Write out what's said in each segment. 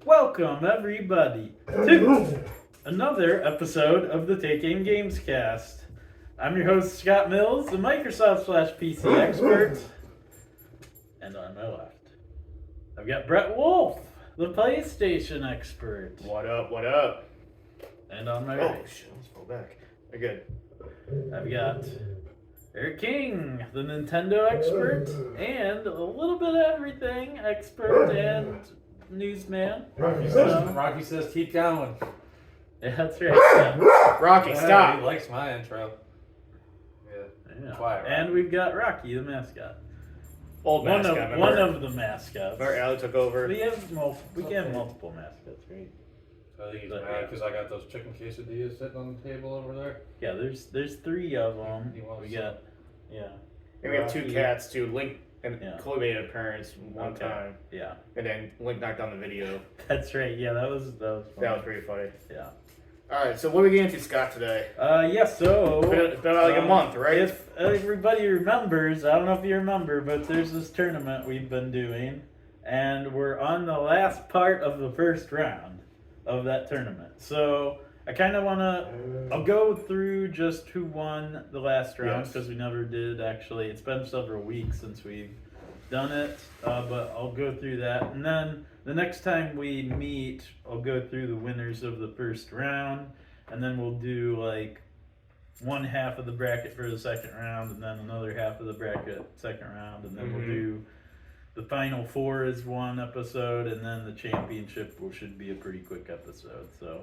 Welcome, everybody, to another episode of the Take Aim Gamescast. I'm your host, Scott Mills, the Microsoft/PC expert. And on my left, I've got Brett Wolf, the PlayStation expert. What up, what up? And on my Oh, right, shit, let's pull back. We're good. I've got Eric King, the Nintendo expert, and a little bit of everything expert and newsman. Rocky says keep going. Yeah, that's right. Rocky, stop! He likes my intro. Yeah. Quiet, right? And we've got Rocky, the mascot. Old mascot, One of the mascots. Remember Allie took over? We have multiple mascots, right? I think he's mad because I got those chicken quesadillas sitting on the table over there. Yeah, there's three of them. He wants We got, yeah. And we have two Rocky. cats too. Link and Yeah. Chloe made an appearance one Okay. time. Yeah. And then Link knocked down the video. That's right. Yeah, that was funny. That was pretty funny. Yeah. Alright, so what are we getting into, Scott, today? So It's been like a month, right? If everybody remembers, I don't know if you remember, but there's this tournament we've been doing, and we're on the last part of the first round of that tournament. So I kind of want to, I'll go through just who won the last round, Yes. because we never did actually. It's been several weeks since we've done it, but I'll go through that. And then the next time we meet, I'll go through the winners of the first round, and then we'll do like one half of the bracket for the second round, and then another half of the bracket second round, and then we'll do the final four as one episode, and then the championship should be a pretty quick episode. So,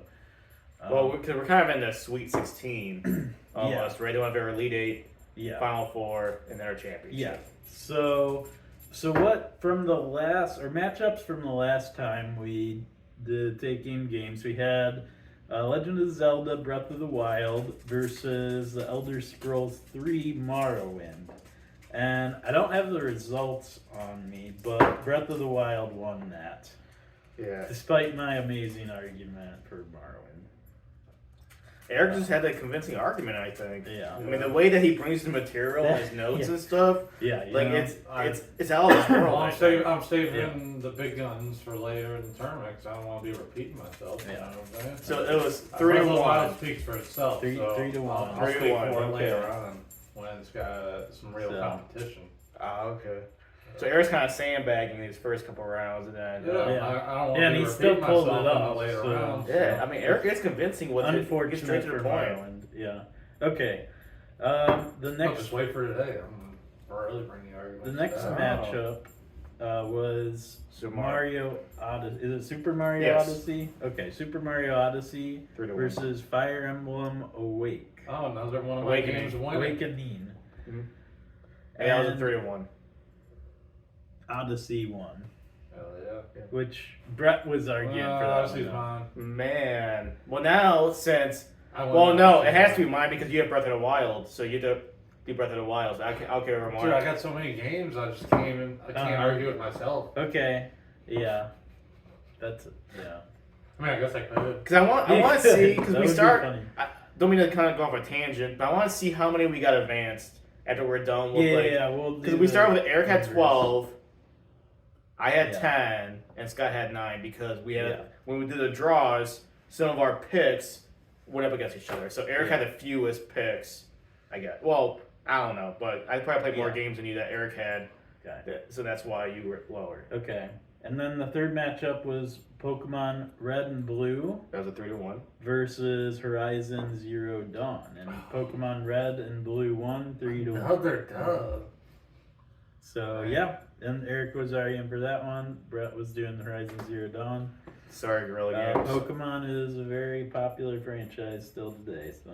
Well, because we're kind of in the Sweet 16 almost, Yeah. right? They want to have our Elite 8, yeah, Final Four, and then our championship. yeah. So what from the last, or matchups from the last time we did Take Aim Games, we had Legend of Zelda Breath of the Wild versus the Elder Scrolls 3 Morrowind. And I don't have the results on me, but Breath of the Wild won that, Yeah. despite my amazing argument for Morrowind. Eric just had a convincing argument, I think. Yeah. I mean, the way that he brings the material, his notes Yeah. and stuff, Yeah, you like know, it's out of this world. Well, I I'm think. saving the big guns for later in the tournament because I don't want to be repeating myself. You Yeah. know what I'm saying? So it was Breath 3 of to the 1. Wild speaks for itself. Three to one. I'll 3 to speak 1, for it later okay. on when it's got some real So- competition. Ah, okay. So Eric's kind of sandbagging these first couple rounds, and then Yeah, Yeah. I don't want Yeah, to and be he still repeating pulled myself it in off, the later so- rounds. yeah. I mean, Eric is convincing with it. Get unfortunate straight to for the point. Morrowind. Yeah. Okay. The I'll next just wait for today. I'm early bring the argument. The next Oh. matchup was Super Mario Odyssey. Is it Super Mario Yes. Odyssey? Okay, Super Mario Odyssey 3 to 1. versus Fire Emblem Awake. Oh, another one of my Awakening. games winning. Awakening. And that was a And 3 to 1. Odyssey won, Hell yeah. which Brett was arguing for that Odyssey's one. mine. Man. Well, now since I won well, no, Odyssey. it has to be mine because you have Breath of the Wild, so you have to do Breath of the Wild. So I'll carry over Dude, I mine. got so many games, I just can't even. I can't argue with myself. Okay, yeah, that's yeah. I mean, I guess I could. Because I want to see because That we would be start. funny. I don't mean to kind of go off a tangent, but I want to see how many we got advanced after we're done with Yeah, we'll because do we the started with Eric had numbers. 12, I had Yeah. 10, and Scott had 9 because we had Yeah. when we did the draws, some of our picks went up against each other. So Eric Yeah. had the fewest picks. I guess. Well, I don't know, but I probably played more Yeah. games than you that Eric had, Okay. so that's why you were lower. Okay, and then the third matchup was Pokemon Red and Blue That was a 3 to 1. versus Horizon Zero Dawn, and Pokemon Red and Blue won 3-1. Another dub. So yeah, and Eric was arguing for that one. Brett was doing the Horizon Zero Dawn. Sorry, Gorilla Games. Pokemon is a very popular franchise still today, so,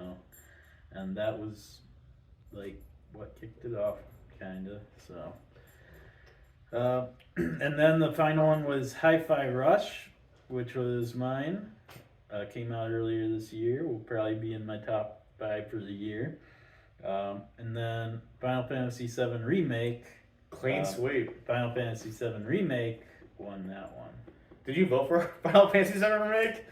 and that was like what kicked it off, kinda. So, and then the final one was Hi-Fi Rush, which was mine. Came out earlier this year. Will probably be in my top 5 for the year. And then Final Fantasy VII Remake. Clean sweep. Final Fantasy VII Remake won that one. Did you vote for Final Fantasy VII Remake?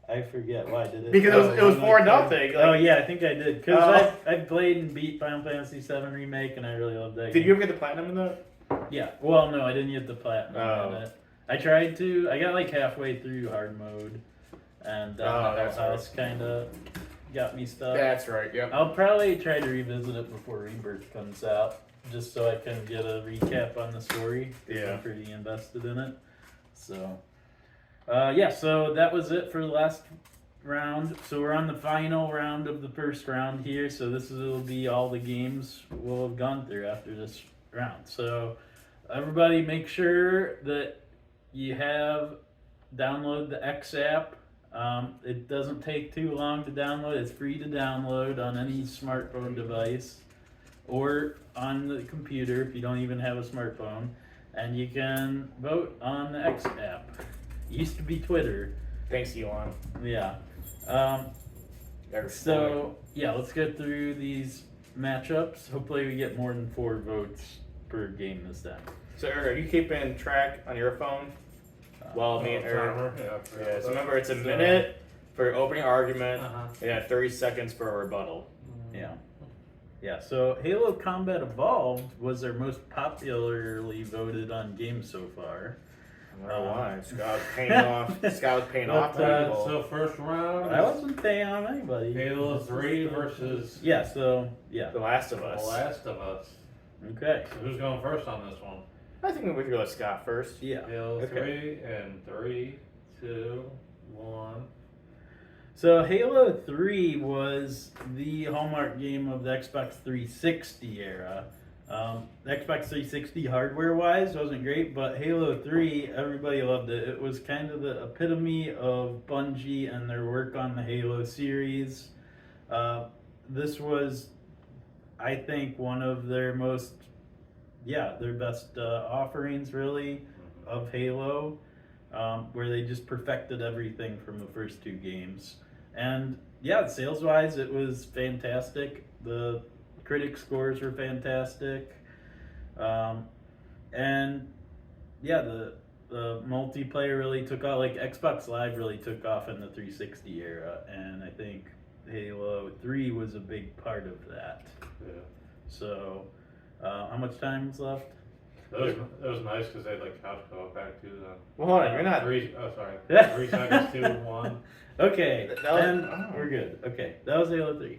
I forget why did it. Because it was 4-0. Oh yeah, I think I did because I played and beat Final Fantasy VII Remake and I really loved that. Did game. you ever get the platinum in that? Yeah. Well, no, I didn't get the platinum Oh. in it. I tried to. I got like halfway through hard mode, and that's that's kind of got me stuck. That's right. Yep. I'll probably try to revisit it before Rebirth comes out, just so I can get a recap on the story. 'Cause Yeah. I'm pretty invested in it. So, yeah. So that was it for the last round. So we're on the final round of the first round here. So will be all the games we'll have gone through after this round. So everybody, make sure that you have download the X app. It doesn't take too long to download. It's free to download on any smartphone device or on the computer if you don't even have a smartphone. And you can vote on the X app. It used to be Twitter. Thanks, Elon. Yeah. So, yeah, let's get through these matchups. Hopefully we get more than 4 votes per game this time. So, Eric, are you keeping track on your phone? Well, me and Eric. Yeah, so remember, it's a minute for opening argument, and 30 seconds for a rebuttal. Yeah. Yeah, so Halo Combat Evolved was our most popularly voted on game so far. I don't know why. Scott was paying off. Scott was paying off people. So first round. I wasn't paying on anybody. Halo 3 versus Yeah, so, yeah. The Last of Us. The Last of Us. Okay. So who's going first on this one? I think we could go with Scott first. Yeah. Halo Okay. 3 and 3, 2, 1. So Halo 3 was the hallmark game of the Xbox 360 era. The Xbox 360 hardware-wise wasn't great, but Halo 3, everybody loved it. It was kind of the epitome of Bungie and their work on the Halo series. This was, I think, one of their their best offerings, really, of Halo, where they just perfected everything from the first 2 games. And yeah, sales-wise, it was fantastic. The critic scores were fantastic. And yeah, the multiplayer really took off. Like Xbox Live really took off in the 360 era, and I think Halo 3 was a big part of that. Yeah. So, how much time is left? It was nice because they had like couch co-op back to the. Well, hold on, you're not. 3 seconds, 2, 1. Okay, then oh. we're good. Okay, that was Halo 3.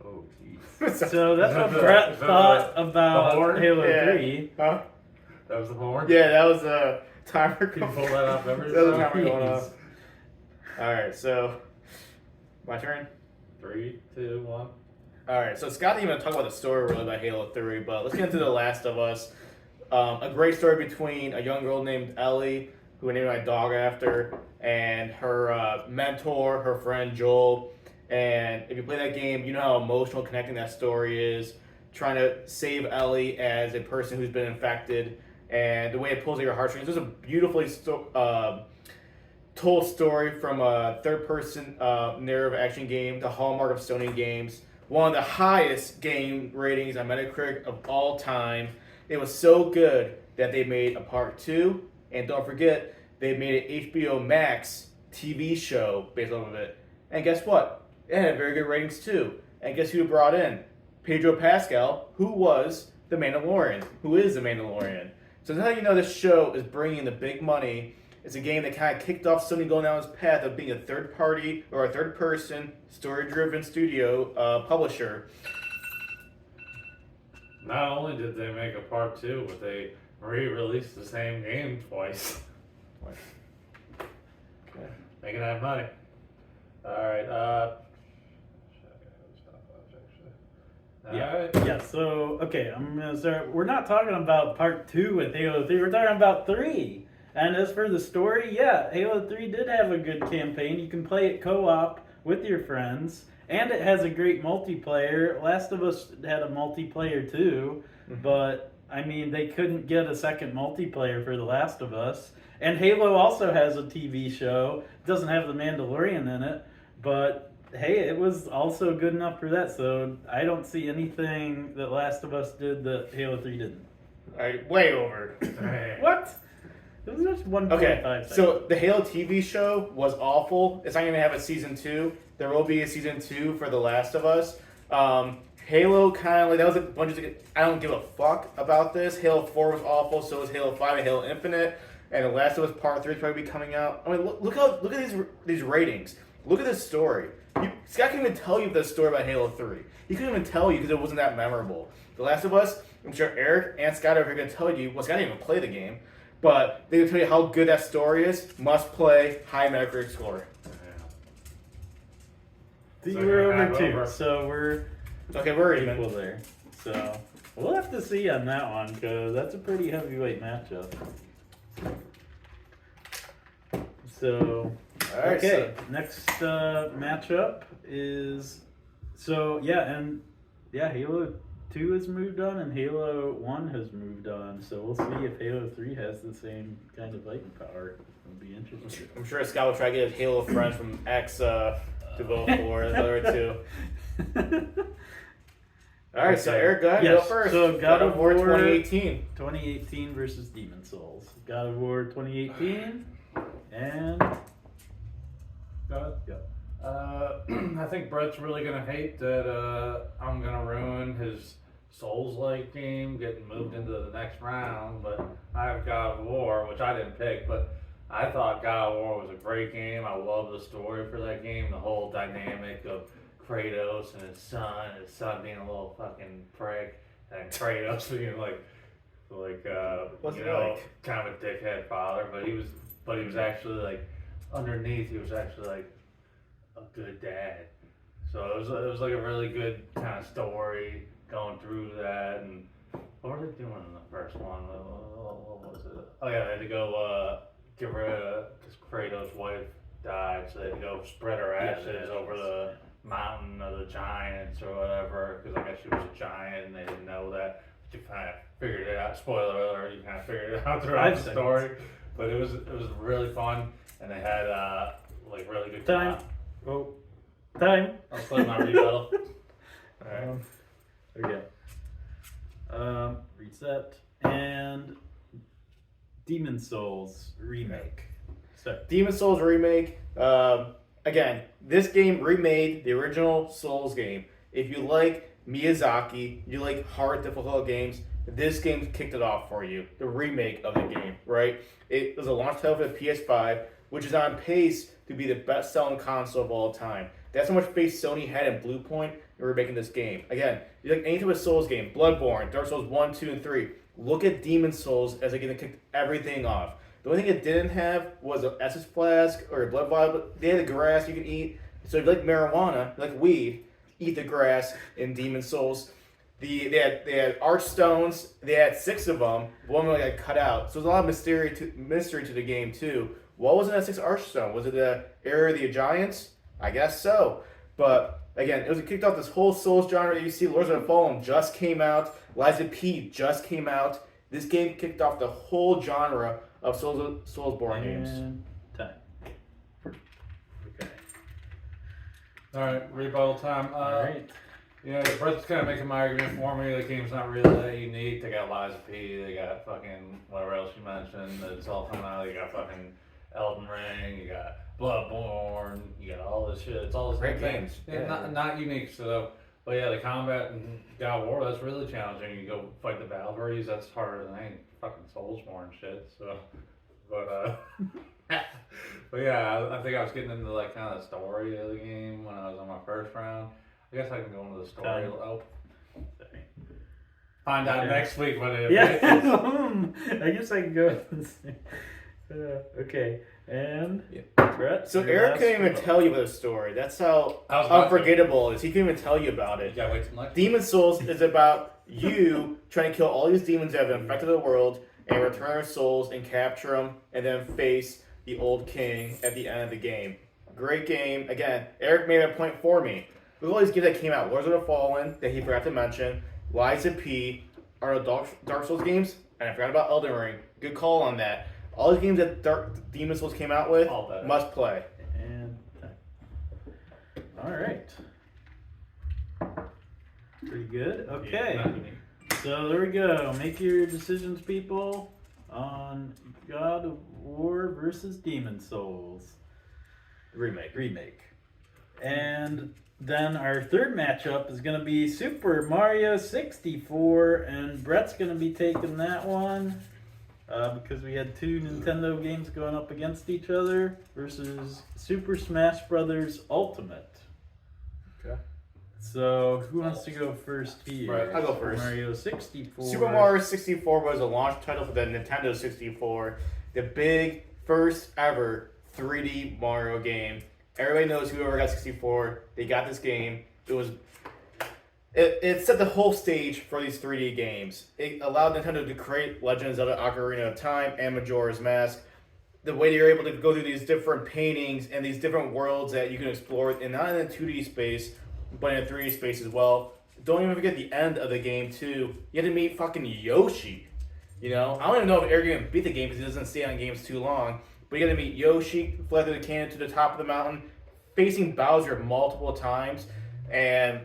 Oh, jeez. So that's what Brett thought about Halo 3. Huh? That was the horn? Yeah, that was a timer. Can you pull that off every That was a time? timer going off. Alright, so my turn. 3, 2, 1. Alright, so Scott didn't even talk about the story really about Halo 3, but let's get into The Last of Us. A great story between a young girl named Ellie, who I named my dog after, and her mentor, her friend Joel. And if you play that game, you know how emotional connecting that story is. Trying to save Ellie as a person who's been infected, and the way it pulls at your heartstrings. There's a beautifully told story from a third-person narrative action game, the hallmark of Sony games. One of the highest game ratings on Metacritic of all time. It was so good that they made a part 2, and don't forget, they made an HBO Max TV show based off of it. And guess what? It had very good ratings too. And guess who brought in? Pedro Pascal, who was the Mandalorian, who is the Mandalorian. So that's how you know this show is bringing in the big money. It's a game that kind of kicked off Sony going down its path of being a third party or a third person, story driven studio publisher. Not only did they make a part 2, but they re-released the same game twice. Okay. Making that money. Alright, Yeah, so, okay, I'm going to start. We're not talking about part 2 with Halo 3, we're talking about 3. And as for the story, yeah, Halo 3 did have a good campaign. You can play it co-op with your friends, and it has a great multiplayer. Last of Us had a multiplayer too, but, I mean, they couldn't get a second multiplayer for The Last of Us. And Halo also has a TV show. It doesn't have the Mandalorian in it, but hey, it was also good enough for that, so I don't see anything that Last of Us did that Halo 3 didn't. Alright, way over. What? It was just 1.5 Okay, seconds. so the Halo TV show was awful. It's not going to have a season 2. There will be a season 2 for The Last of Us. Halo kind of like, that was a bunch of, I don't give a fuck about this. Halo 4 was awful, so was Halo 5 and Halo Infinite. and The Last of Us Part 3 is probably coming out. I mean, look at these ratings. Look at this story. Scott can't even tell you the story about Halo 3. He couldn't even tell you because it wasn't that memorable. The Last of Us, I'm sure Eric and Scott are going to tell you. Well, Scott didn't even play the game, but they will tell you how good that story is. Must play, high Metacritic score. So we're over 2, so we're even. equal there. So we'll have to see on that one because that's a pretty heavyweight matchup. So, All right, okay, next matchup is Halo 2 has moved on and Halo 1 has moved on. So we'll see if Halo 3 has the same kind of fighting power. It'll be interesting. I'm sure Scott will try to get his Halo friends from X to vote for the other two. All right, so Eric, go ahead, go first. So God of War 2018. 2018 versus Demon Souls. God of War 2018 and Go. I think Brett's really gonna hate that I'm gonna ruin his Souls-like game getting moved into the next round, but I have God of War, which I didn't pick, but I thought God of War was a great game. I love the story for that game, the whole dynamic of Kratos and his son being a little fucking prick, and Kratos being like What's you it know, like? kind of a dickhead father, but he was actually like underneath, he was actually like a good dad. So it was like a really good kind of story going through that. And what were they doing in the first one? What was it? Oh yeah, they had to go get rid of, because Kratos' wife died, so they had to go spread her ashes over the mountain of the giants or whatever, because I guess she was a giant and they didn't know that. But you kind of figured it out. Spoiler alert! You kind of figured it out throughout the story. But it was really fun, and they had like really good time. Time. I'll play my rebuttal. Alright. Okay. Reset. And Demon Souls remake. Demon Souls remake. Again, this game remade the original Souls game. If you like Miyazaki, you like hard, difficult games, this game kicked it off for you. The remake of the game, right? It was a launch title for the PS5, which is on pace to be the best-selling console of all time. That's how much faith Sony had in Bluepoint in remaking this game. Again, you like any type of Souls game, Bloodborne, Dark Souls 1, 2, and 3. Look at Demon Souls as a game that kicked everything off. The only thing it didn't have was an Estus flask or a blood vial, but they had the grass you can eat. So if you like marijuana, you like weed, eat the grass in Demon Souls. They had archstones. They had 6 of them. One got cut out. So there's a lot of mystery to the game too. What was in that 6th archstone? Was it the Era of the Giants? I guess so. But again, it kicked off this whole Souls genre that you see. Lords of the Fallen just came out. Lies of P just came out. This game kicked off the whole genre of Soulsborne games. Time. Okay. Alright, rebuttal time. Alright. Yeah, Brett's kind of making my argument for me. The game's not really that unique. They got Lies of P, they got fucking whatever else you mentioned. It's all coming out. You got fucking Elden Ring, you got Bloodborne, you got all this shit. It's all the same Great games. games. Yeah, not unique. So, but yeah, the combat in God of War, that's really challenging. You go fight the Valkyries, that's harder than any fucking Soulsborne shit. So, but but yeah, I think I was getting into like kind of the story of the game when I was on my first round. I guess I can go into the story. Oh, find out next week when it. Yeah, I guess I can go. Okay, and Brett. So Eric couldn't even tell you about the story. That's how unforgettable it is. He couldn't even tell you about it. Yeah, wait till next. Demon Souls is about you trying to kill all these demons that have infected the world and return their souls and capture them and then face the old king at the end of the game. Great game. Again, Eric made a point for me. Look at all these games that came out. Lords of the Fallen, that he forgot to mention. Lies of P are the Dark Souls games. And I forgot about Elden Ring. Good call on that. All the games that Demon Souls came out with, must play. And all right. Pretty good. Okay. Yeah, so there we go. Make your decisions, people, on God of War versus Demon Souls. Remake. And then our third matchup is going to be Super Mario 64, and Brett's going to be taking that one. because we had two Nintendo games going up against each other versus Super Smash Brothers Ultimate. Okay. So, who wants to go first here? Right, I'll go first. Mario 64. Super Mario 64 was a launch title for the Nintendo 64. The big first ever 3D Mario game. Everybody knows whoever got 64, they got this game. It set the whole stage for these 3D games. It allowed Nintendo to create Legend of Zelda Ocarina of Time and Majora's Mask. The way you're able to go through these different paintings and these different worlds that you can explore, and not in a 2D space, but in a 3D space as well. Don't even forget the end of the game too. You had to meet fucking Yoshi. You know, I don't even know if Eric can beat the game because he doesn't stay on games too long. But you got to meet Yoshi, fly through the cannon to the top of the mountain, facing Bowser multiple times, and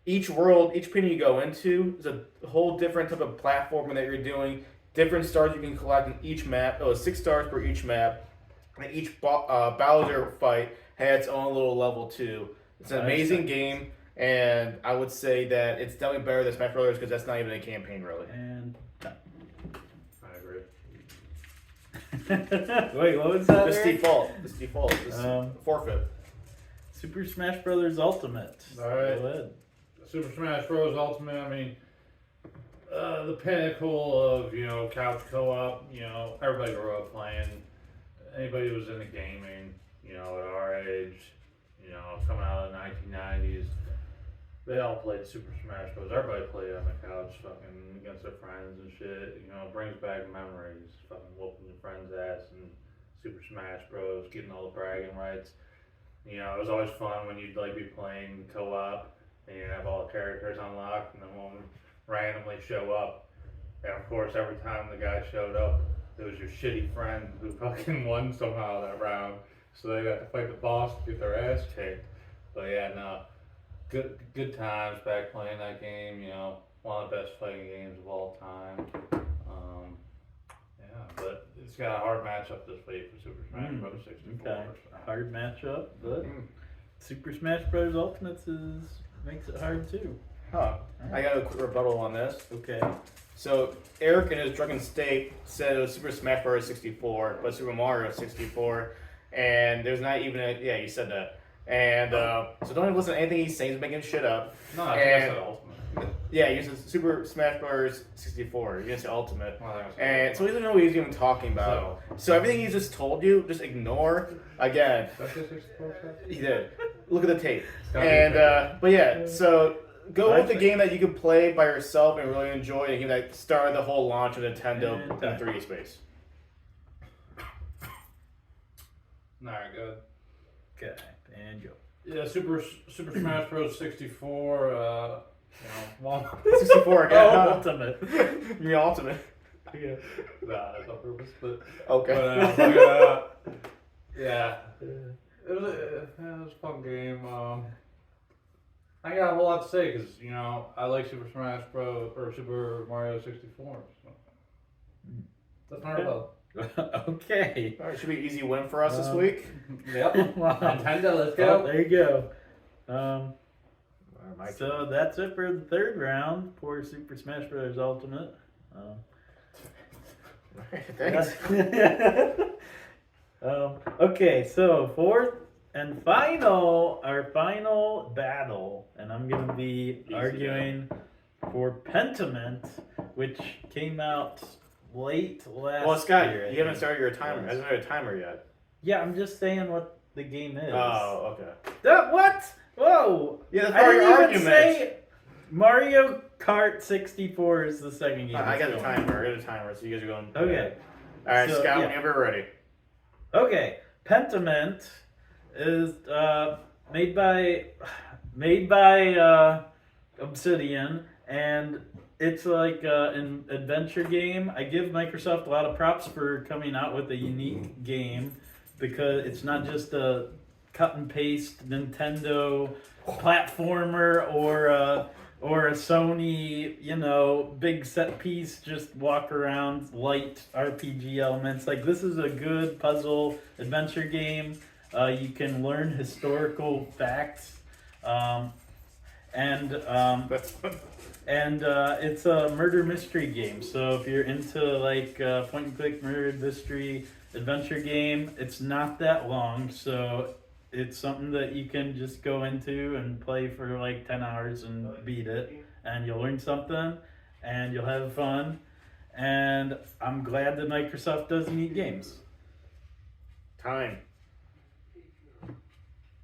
each world, each painting you go into is a whole different type of platforming that you're doing. Different stars you can collect in each map. Oh, 6 stars per each map, and each Bowser fight had its own little level too. It's an amazing game, and I would say that it's definitely better than Smash Brothers because that's not even a campaign, really. And I agree. wait, what was that? This Eric? default. This forfeit. Super Smash Brothers Ultimate. All right. Go ahead. Super Smash Bros. Ultimate, I mean, the pinnacle of, couch co-op, everybody grew up playing. Anybody who was into gaming, at our age, coming out of the 1990s, they all played Super Smash Bros. Everybody played on the couch, fucking against their friends and shit. It brings back memories, fucking whooping your friend's ass and Super Smash Bros. Getting all the bragging rights. It was always fun when you'd be playing co-op and you have all the characters unlocked, and then one would randomly show up. And of course, every time the guy showed up, it was your shitty friend who fucking won somehow that round. So they got to fight the boss to get their ass kicked. But yeah, no, good times back playing that game. One of the best fighting games of all time. Yeah, but it's got a hard matchup this week for Super Smash Bros. 64. Okay. So. Hard matchup, but Super Smash Bros. Ultimate makes it hard too. Huh. I got a quick rebuttal on this. Okay. So Eric in his drunken state said it was Super Smash Bros. 64, but Super Mario 64, and there's not even you said that. And so don't even listen to anything he's saying. He's making shit up. No, I think I said Ultimate. Yeah, he said Super Smash Bros. 64. You're gonna say Ultimate. Well, I think I said And so he doesn't know what he's even talking about. So everything he just told you, just ignore. Again, That's the 64 stuff? he did. Look at the tape. Gotta be And tape. but yeah, so go I with the think- game that you can play by yourself and really enjoy. A game that started the whole launch of Nintendo And in time. 3D space. Alright, good. Okay. And go. Yeah, Super Smash Bros. 64. One. 64 again. Oh, huh? Ultimate. The Ultimate. Yeah. Nah, that's on purpose, but. Okay. Yeah. It was a fun game. I got a whole lot to say because I like Super Smash Bros. Or Super Mario 64. So. That's my rebuttal. Okay. All right, should be an easy win for us this week. Yep. Wow. Nintendo, let's Well, go. there you go. My So that's it for the third round for Super Smash Bros. Ultimate. Thanks. Okay, so fourth and our final battle, and I'm going to be arguing for Pentiment, which came out late last Well, Scott, year. I you haven't think. started your timer. I haven't started a timer yet. Yeah, I'm just saying what the game is. Oh, okay. What? Whoa! Yeah, that's I part of didn't your even argument. say Mario Kart 64 is the second game. I got a that's timer. I got a timer. So you guys are going. going. Okay. All right, So, Scott, yeah. whenever you're ready. Okay. Pentiment is made by Obsidian, and it's like an adventure game. I give Microsoft a lot of props for coming out with a unique game because it's not just a cut and paste Nintendo platformer or a Sony, big set piece, just walk around, light RPG elements. Like, this is a good puzzle adventure game. You can learn historical facts. That's And it's a murder mystery game. So if you're into like point and click murder mystery adventure game, it's not that long. So it's something that you can just go into and play for like 10 hours and beat it. And you'll learn something and you'll have fun. And I'm glad that Microsoft does neat games. Time.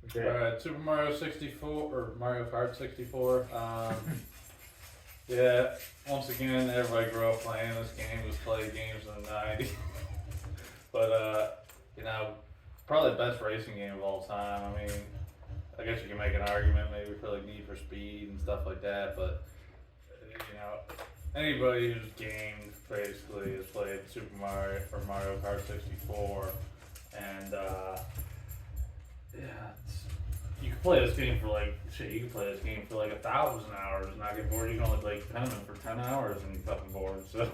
Okay. Alright, Super Mario 64 or Mario Kart 64. Yeah, once again, everybody grew up playing this game, was playing games in the 90s. But, you know, probably the best racing game of all time. I mean, I guess you can make an argument maybe for like Need for Speed and stuff like that, but, you know, anybody who's gamed basically has played Super Mario or Mario Kart 64. And, yeah, you can play this game for like, shit, you can play this game for like 1,000 hours and not get bored. You can only play Penman for 10 hours and you're fucking bored, so.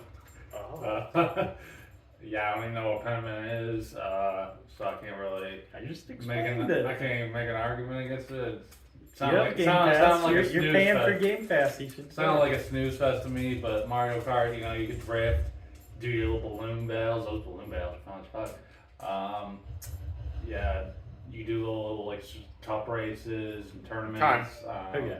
Yeah, I don't even know what Penman is, so I can't really. I just explained it. I can't even make an argument against it. Game Pass. You're paying for Game Pass. You should sound like a snooze fest to me, but Mario Kart, you know, you could drift, do your little balloon battles. Those balloon battles are fun as fuck. Yeah, you do little like cup races and tournaments. Okay.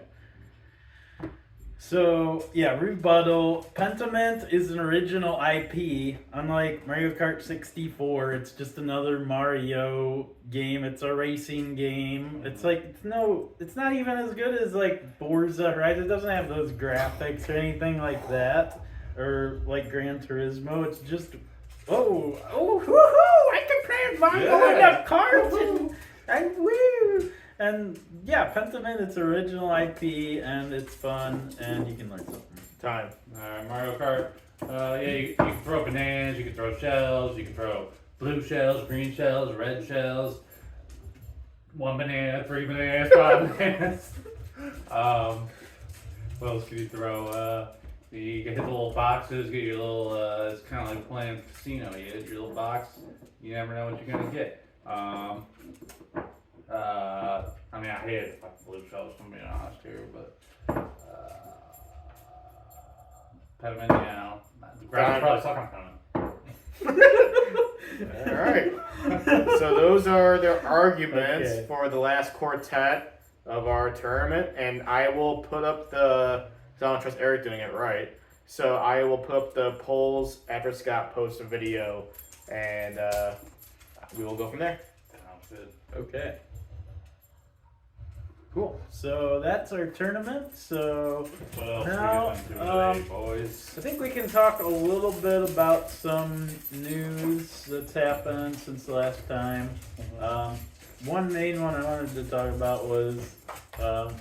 So, yeah, rebuttal. Pentiment is an original IP. Unlike Mario Kart 64, it's just another Mario game. It's a racing game. It's like, it's not even as good as like Forza, right? It doesn't have those graphics or anything like that. Or like Gran Turismo. It's just, woohoo! I can play Mario in the carts and woo! And yeah, Pentiment, it's original IP, and it's fun, and you can learn something. Time. Alright, Mario Kart. Yeah, you can throw bananas, you can throw shells, you can throw blue shells, green shells, red shells. 1 banana, 3 bananas, 5 bananas. What else can you throw? You can hit the little boxes, get your little, it's kind of like playing casino. You hit your little box, you never know what you're going to get. I mean, I hate fucking blue shells, if I'm being honest here, but Pediment, you know, the graphics probably suck on Pediment. Alright. So those are the arguments for the last quartet of our tournament, and I will put up the, I don't trust Eric doing it right, so I will put up the polls after Scott posts a video, and we will go from there. Sounds good. Okay. Cool. So that's our tournament. So What else now, we get into today, boys? I think we can talk a little bit about some news that's happened since the last time. One main one I wanted to talk about was that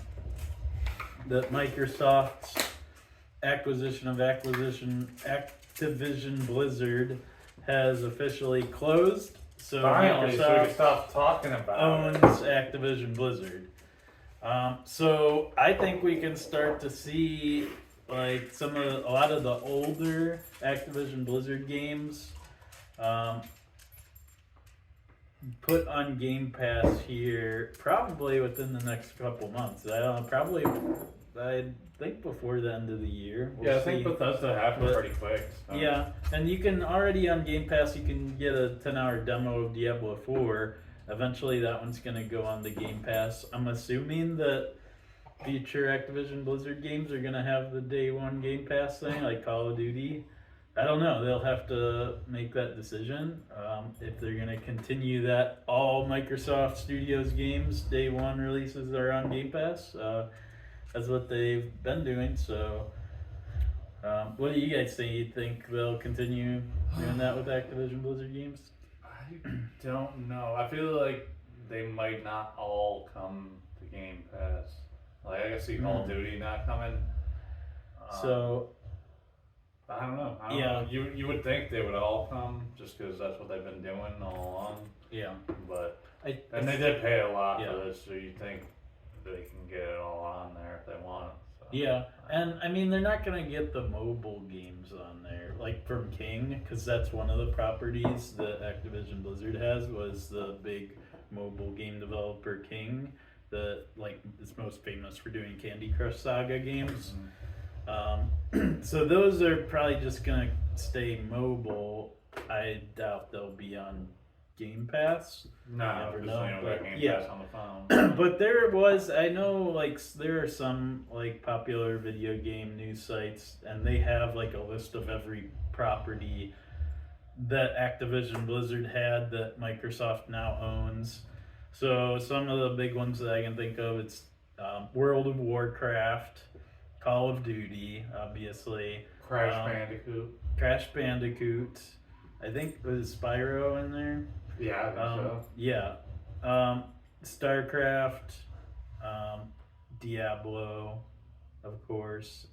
Microsoft's acquisition of Activision Blizzard has officially closed. So Finally, Microsoft so we can stop talking about owns it. Activision Blizzard. So I think we can start to see like a lot of the older Activision Blizzard games put on Game Pass here probably within the next couple months. I don't know, I think before the end of the year. Yeah, I think Bethesda happened pretty quick. So. Yeah, and you can already on Game Pass, you can get a 10-hour demo of Diablo 4. Eventually that one's going to go on the Game Pass. I'm assuming that future Activision Blizzard games are going to have the day one Game Pass thing, like Call of Duty. I don't know. They'll have to make that decision if they're going to continue that all Microsoft Studios games, day one releases are on Game Pass. That's what they've been doing. So what do you guys think? You think they'll continue doing that with Activision Blizzard games? I don't know. I feel like they might not all come to Game Pass. Like I can see Call of Duty not coming. So I don't know. You would think they would all come just because that's what they've been doing all along. Yeah, but they did pay a lot for this, so you think they can get it all on there if they want. So. Yeah, and I mean they're not gonna get the mobile games on there like from King, because that's one of the properties that Activision Blizzard has was the big mobile game developer King, that like is most famous for doing Candy Crush Saga games. So those are probably just gonna stay mobile. I doubt they'll be on Game Pass. No, Never because know, you know but that Game yeah. Pass on the phone. But there was, I know, like there are some like popular video game news sites, and they have like a list of every property that Activision Blizzard had that Microsoft now owns. So some of the big ones that I can think of, it's World of Warcraft, Call of Duty, obviously, Crash Bandicoot. I think was Spyro in there. Yeah, I think so. Yeah. StarCraft, Diablo, of course,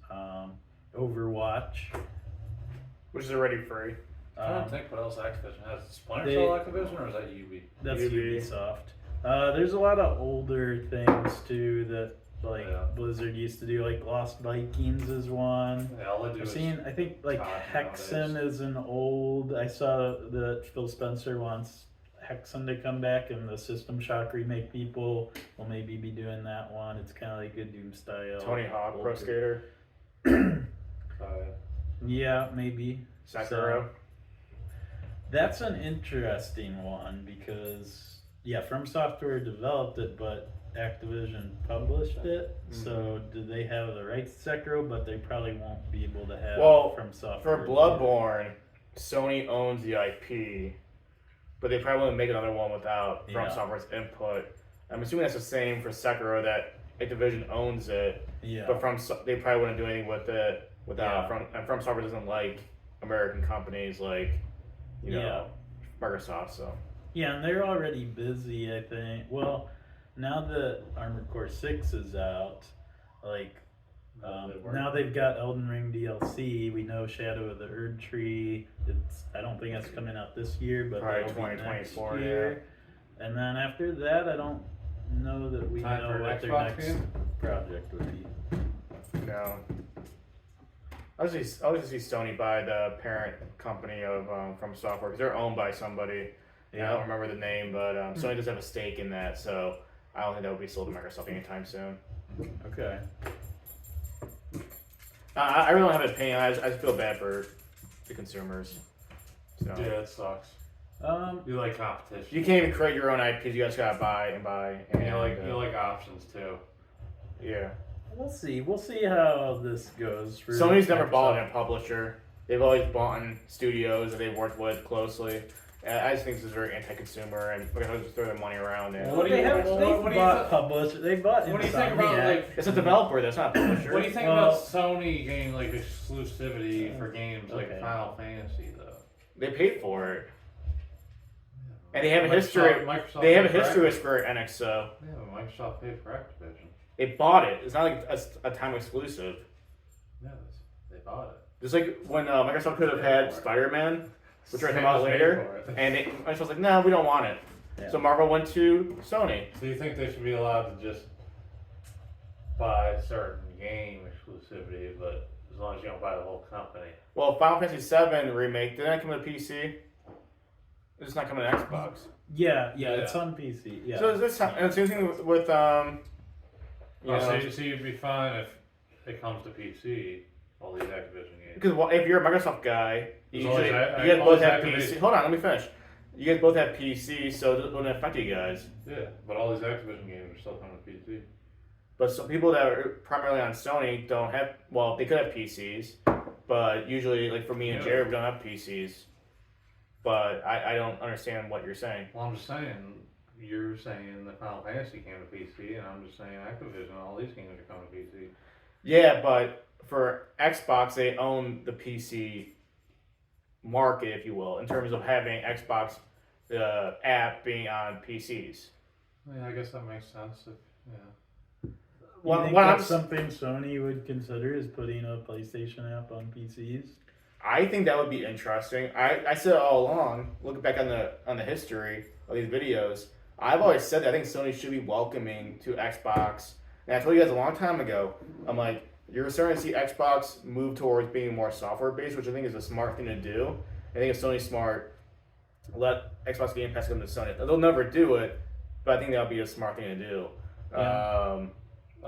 Overwatch. Which is already free. I don't think what else Activision has. Splinter they- Cell Activision, or is that UB? That's UB. Ubisoft. There's a lot of older things too that like Yeah. Blizzard used to do, like Lost Vikings is one. Yeah, all they do I've is seen, I think like COD Hexen nowadays. is an old. I saw that Phil Spencer wants Hexen to come back, and the System Shock remake people will maybe be doing that one. It's kind of like a Doom style. Tony Hawk, Pro older- Skater, Yeah, maybe. Sekiro. So, that's an interesting one because From Software developed it, but Activision published it. So do they have the rights to Sekiro? But they probably won't be able to have From Software. For Bloodborne, Sony owns the IP, but they probably wouldn't make another one without From Yeah. Software's input. I'm assuming that's the same for Sekiro, that Activision owns it, Yeah. but they probably wouldn't do anything with it without Yeah. From Software doesn't like American companies like Microsoft. So Yeah, and they're already busy, I think. Well, now that Armored Core 6 is out, like, now they've got Elden Ring DLC. We know Shadow of the Erd Tree. I don't think it's coming out this year, but Probably that'll be 2024, next year. And then after that, I don't know that we Time know for an what their Xbox next game? project would be. no. I was just see Sony buy the parent company of From Software because they're owned by somebody. Yeah, I don't remember the name, but Sony does have a stake in that, so I don't think that will be sold to Microsoft anytime soon. Okay. I really don't have an opinion. I just feel bad for the consumers. So. Yeah, it sucks. You like competition. You can't even create your own IPs. You guys gotta buy and buy. And you like options too. Yeah. We'll see. We'll see how this goes. For Sony's never Microsoft. bought a publisher. They've always bought in studios that they've worked with closely. And I just think this is very anti-consumer, and we're gonna just throw their money around. And What do you- They have. what They do you bought th- published. They bought. What do you think about Insomniac. like? it's a developer. That's not a publisher. What do you think Well- about Sony getting like exclusivity for games like Okay. Final Fantasy though? They paid for it, and they have a Microsoft- history. Microsoft They have a paid for history with Activision. Square Enix, so Yeah, but Microsoft paid for Activision. they bought it. It's not like a time exclusive. Yeah, they bought it. Just like when Microsoft could have had Spider-Man, which we're talking about Sony paid later, for it. and Microsoft was like, "No, we don't want it." Yeah. So Marvel went to Sony. So you think they should be allowed to just buy certain game exclusivity, but as long as you don't buy the whole company? Well, Final Fantasy VII remake did that come to PC? It's not coming to Xbox. Yeah, it's on PC. Yeah. So is this and the same thing with So you'd be fine if it comes to PC, all these Activision games. because if you're a Microsoft guy, you As long usually as you guys both have Activision- PC. Hold on, let me finish. You guys both have PC, so it wouldn't affect you guys. Yeah, but all these Activision games are still coming to PC. But some people that are primarily on Sony don't have. Well, they could have PCs, but usually, like for me and Yeah. Jared, we don't have PCs. But I don't understand what you're saying. Well, I'm just saying, you're saying the Final Fantasy came to PC, and I'm just saying Activision, all these games are coming to PC. Yeah, but for Xbox, they own the PC market, if you will, in terms of having Xbox the app being on PCs. Yeah, I guess that makes sense. Yeah. You think What I'm that's something Sony would consider is putting a PlayStation app on PCs? I think that would be interesting. I said all along, looking back on the history of these videos, I've always said that I think Sony should be welcoming to Xbox. And I told you guys a long time ago, I'm like, you're starting to see Xbox move towards being more software based, which I think is a smart thing to do. I think if Sony's smart, let Xbox Game Pass come to Sony. They'll never do it, but I think that would be a smart thing to do. Yeah.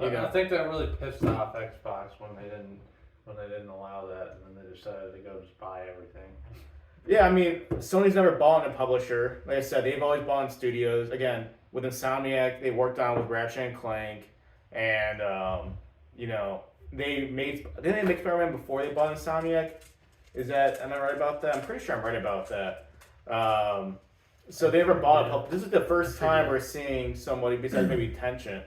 You know. I think that really pissed off Xbox when they didn't when they didn't allow that, and then they decided to go just buy everything. Yeah, I mean, Sony's never bought a publisher. Like I said, they've always bought in studios. Again, with Insomniac, they worked on with Ratchet and Clank, and you know, didn't they make Spiderman before they bought Insomniac? Am I right about that? I'm pretty sure I'm right about that. So they never bought a This is the first time we're seeing somebody besides maybe Tencent,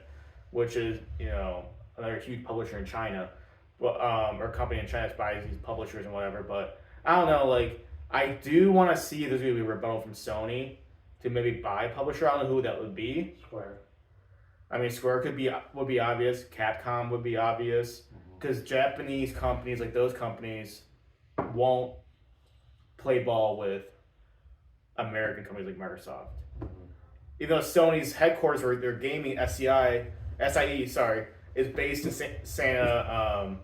which is, you know, another huge publisher in China, or company in China that buys these publishers and whatever. But I don't know, like, I do want to see if there's going to be a rebuttal from Sony to maybe buy a publisher. I don't know who that would be. Square. I mean, Square would be obvious. Capcom would be obvious. Because Japanese companies, like those companies, won't play ball with American companies like Microsoft. Even though Sony's headquarters or their gaming SIE, is based in San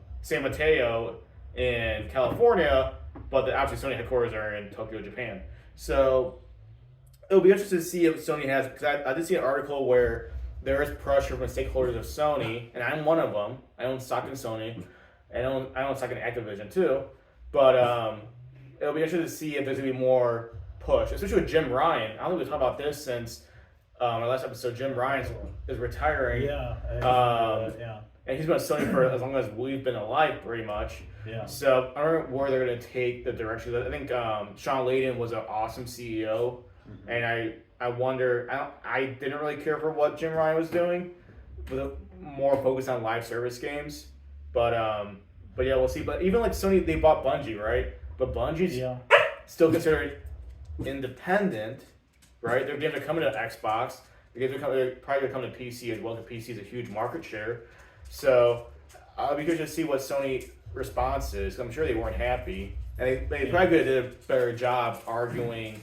Mateo in California, but obviously Sony headquarters are in Tokyo, Japan. So it'll be interesting to see if Sony has, because I did see an article where there is pressure from stakeholders of Sony, and I'm one of them. I own stock in Sony, and I own stock in Activision too. But it'll be interesting to see if there's going to be more push, especially with Jim Ryan. I don't think we talked about this since our last episode. Jim Ryan is retiring. Yeah. And he's been at Sony for as long as we've been alive, pretty much. Yeah. So I don't know where they're going to take the direction. I think Sean Layden was an awesome CEO, and I wonder. I didn't really care for what Jim Ryan was doing, with more focus on live service games. But yeah, we'll see. But even like Sony, they bought Bungie, right? But Bungie's still considered independent, right? They're going to come into Xbox. They're probably going to come to PC as well, because PC is a huge market share. So I'll be curious to see what Sony response is. I'm sure they weren't happy, and they probably could have did a better job arguing,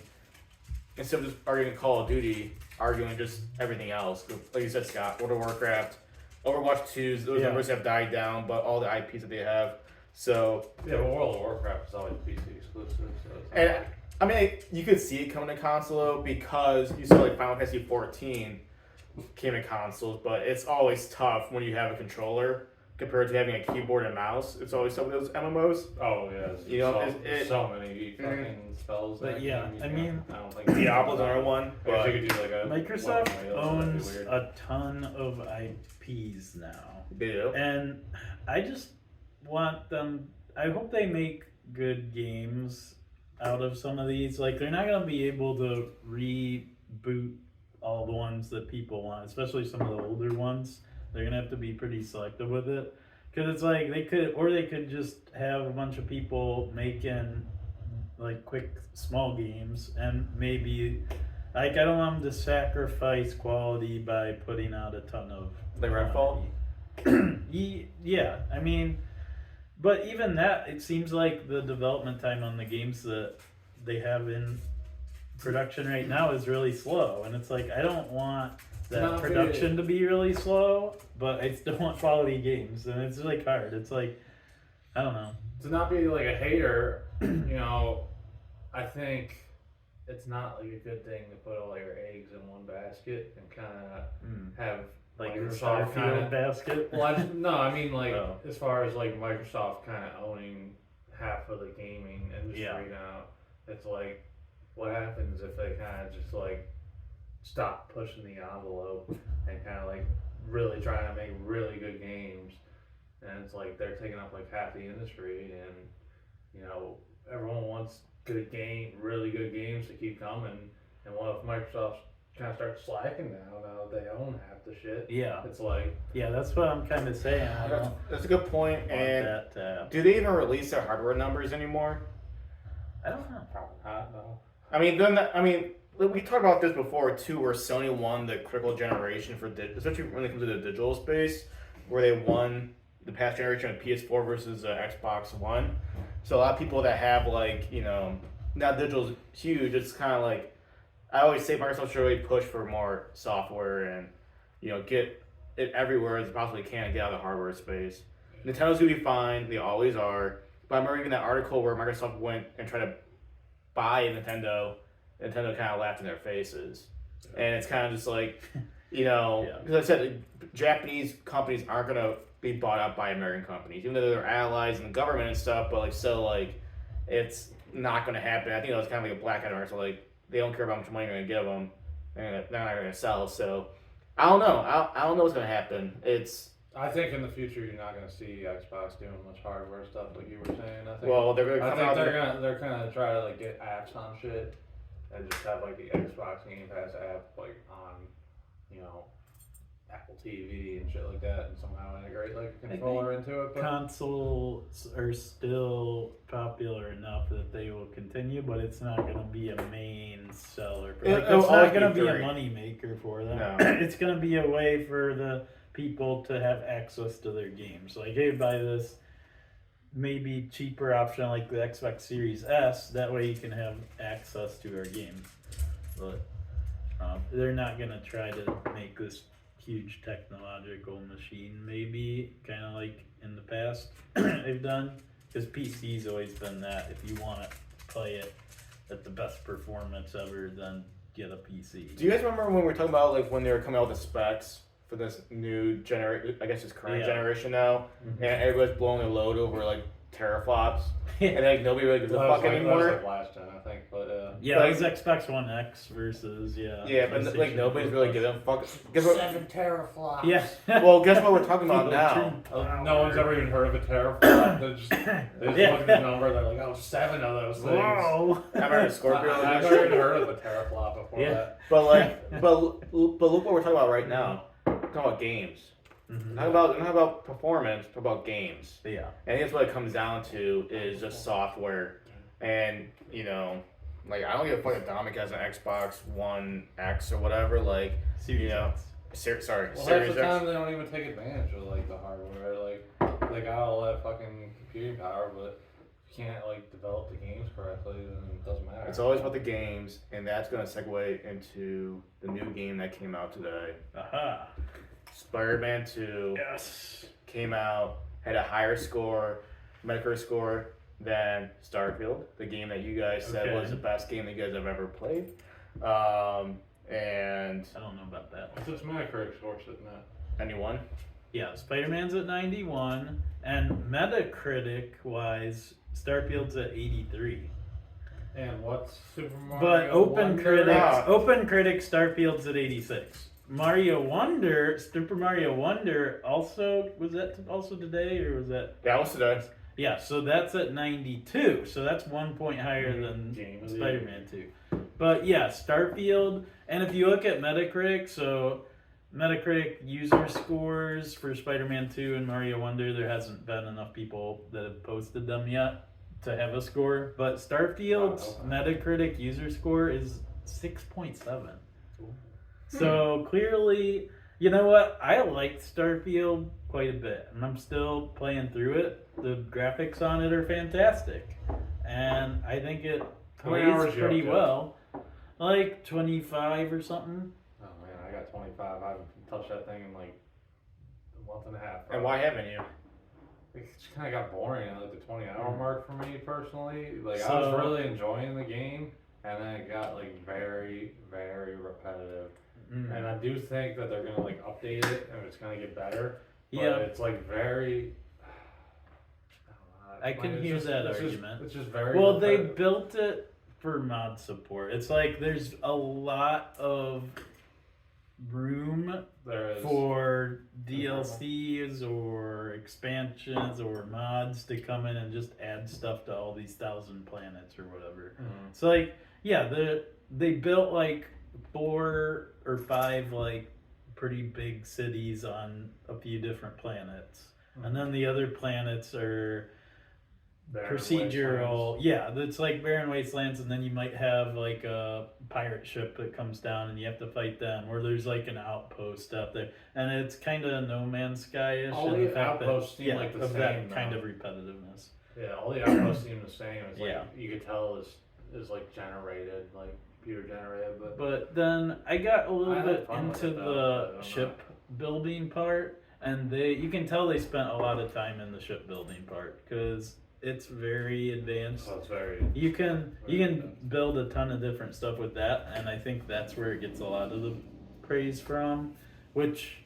instead of just arguing Call of Duty, arguing just everything else. Like you said, Scott, World of Warcraft, Overwatch 2, those numbers have died down, but all the IPs that they have. So yeah, but World of Warcraft is always PC exclusive. So and I mean, you could see it coming to console though, because you saw like Final Fantasy 14 came to consoles, but it's always tough when you have a controller compared to having a keyboard and mouse. It's always some of those MMOs. Oh yeah, You know, so many fucking spells. But yeah, I mean, I don't think Diablo's another one. I guess But you could do like a Microsoft that'd be owns weird. a ton of IPs now. they do. And I just want them, I hope they make good games out of some of these. Like, they're not going to be able to reboot all the ones that people want, especially some of the older ones. They're going to have to be pretty selective with it. Because it's like, they could just have a bunch of people making, like, quick, small games, and maybe, like, I don't want them to sacrifice quality by putting out a ton of... Like Redfall? Yeah, I mean... But even that, it seems like the development time on the games that they have in production right now is really slow. And it's like, I don't want that production to be really slow, but I still want quality games. And it's like hard. It's like, I don't know. To not be like a hater, you know, I think it's not like a good thing to put all your eggs in one basket and kind of have Like the Microsoft kind Starfield of basket. Well, I mean like Oh. as far as like Microsoft kind of owning half of the gaming industry now, it's like what happens if they kind of just like stop pushing the envelope and kind of like really trying to make really good games, and it's like they're taking up like half the industry, and you know everyone wants really good games to keep coming, and what if Microsoft kind of starts slacking now that they own half the shit? Yeah. It's like, Yeah, that's what I'm kind of saying. I don't That's a good point. want And that to happen. do they even release their hardware numbers anymore? I don't know. probably not, no. I mean, we talked about this before too, where Sony won the critical generation for especially when it comes to the digital space, where they won the past generation of PS4 versus Xbox One. So a lot of people that have like, you know, now digital's huge. It's kind of like, I always say Microsoft should really push for more software and, you know, get it everywhere as they possibly can and get out of the hardware space. Nintendo's gonna be fine. They always are. But I remember reading that article where Microsoft went and tried to buy Nintendo. Nintendo kind of laughed in their faces. And it's kind of just like, you know, because I said Japanese companies aren't gonna be bought out by American companies, even though they're allies in the government and stuff. But it's not gonna happen. I think it was kind of like a black item. So like they don't care about how much money you're gonna give them, and they're not gonna sell. So I don't know. I don't know what's gonna happen. I think in the future you're not gonna see Xbox doing much hardware stuff like you were saying. I think. Well, they're gonna I come think out. they're gonna try to like get apps on shit, and just have like the Xbox Game Pass app like on, you know, Apple TV and shit like that, and somehow integrate like a controller into it. But Consoles are still popular enough that they will continue, but it's not going to be a main seller. Like, It'll it's always not going be to be a free. money maker for them. No. It's going to be a way for the people to have access to their games. Like, hey, buy this maybe cheaper option like the Xbox Series S. That way you can have access to our games. But they're not going to try to make this huge technological machine, maybe kind of like in the past they've done, because PC's always been that. If you want to play it at the best performance ever, then get a PC. Do you guys remember when we were talking about like when they were coming out with the specs for this new generation? I guess it's current generation now, Mm-hmm. and everybody's blowing their load over like teraflops, and like nobody really gives a that fuck was anymore. like last gen, I think. But Yeah, Like- it was Xbox One X versus Yeah, but like PlayStation nobody's 4 really Plus. giving a fuck. Guess what? 7 teraflops. Yeah. Well, guess what we're talking about now? No one's ever even heard of a teraflop. They just Yeah. look at the number. They're like, oh, 7 of those things. Whoa. I remember Scorpio. I've never even heard of a teraflop before Yeah. that. But like, but look what we're talking about right now. We're talking about games. Mhm. Not about performance. Talk about games. Yeah. And I think that's what it comes down to is just software. And you know, like I don't give a fuck if Dominic has an Xbox One X or whatever. Like, Series you know, X. sorry, Well, half Series the time X. they don't even take advantage of like the hardware. Like they got all that fucking computing power, but if you can't like develop the games correctly, then it doesn't matter. It's always about the games, and that's gonna segue into the new game that came out today. Aha. Spider-Man 2 Yes. came out, had a higher score, Metacritic score than Starfield, the game that you guys said Okay. was the best game that you guys have ever played. And I don't know about that. What's its Metacritic score sitting at? anyone? Yeah, Spider-Man's at 91, and Metacritic-wise, Starfield's at 83. And what's Super Mario? But Wonder? Wonder? OpenCritic, Starfield's at 86. Super Mario Wonder also, was that also today, or was that? That was today. Yeah, so that's at 92, so that's 1 point higher than Game of the Spider-Man 2. But yeah, Starfield, and if you look at Metacritic, so Metacritic user scores for Spider-Man 2 and Mario Wonder, there hasn't been enough people that have posted them yet to have a score. But Starfield's Metacritic user score is 6.7. So clearly, you know what? I liked Starfield quite a bit, and I'm still playing through it. The graphics on it are fantastic, and I think it How many plays hours you pretty up to? well. Like 25 or something. Oh man, I got 25. I haven't touched that thing in like a month and a half. And why haven't you? It just kind of got boring at like the 20-hour mark for me personally. Like I So- was really enjoying the game, and then it got like very, very repetitive. And I do think that they're gonna like update it, and it's gonna get better. But Yeah. it's like very. I can hear that argument. It's just very. Well, they repetitive. built it for mod support. It's like there's a lot of room There is. for DLCs or expansions or mods to come in and just add stuff to all these 1,000 planets or whatever. Mhm. So like, yeah, they built like 4 or 5 like pretty big cities on a few different planets, and then the other planets are Barren procedural. Yeah, that's like barren wastelands, and then you might have like a pirate ship that comes down and you have to fight them, or there's like an outpost out there, and it's kind of No Man's Sky-ish. All in the fact that- outposts seem yeah, like the of same that now. kind of repetitiveness. Yeah, all the outposts seem the same. It's like Yeah. you could tell is like generated, like computer generated, but But then I got a little I had bit fun with into it, though, the but ship building part, and you can tell they spent a lot of time in the ship building part because it's very advanced. so it's very. You can Very advanced. build a ton of different stuff with that, and I think that's where it gets a lot of the praise from. Which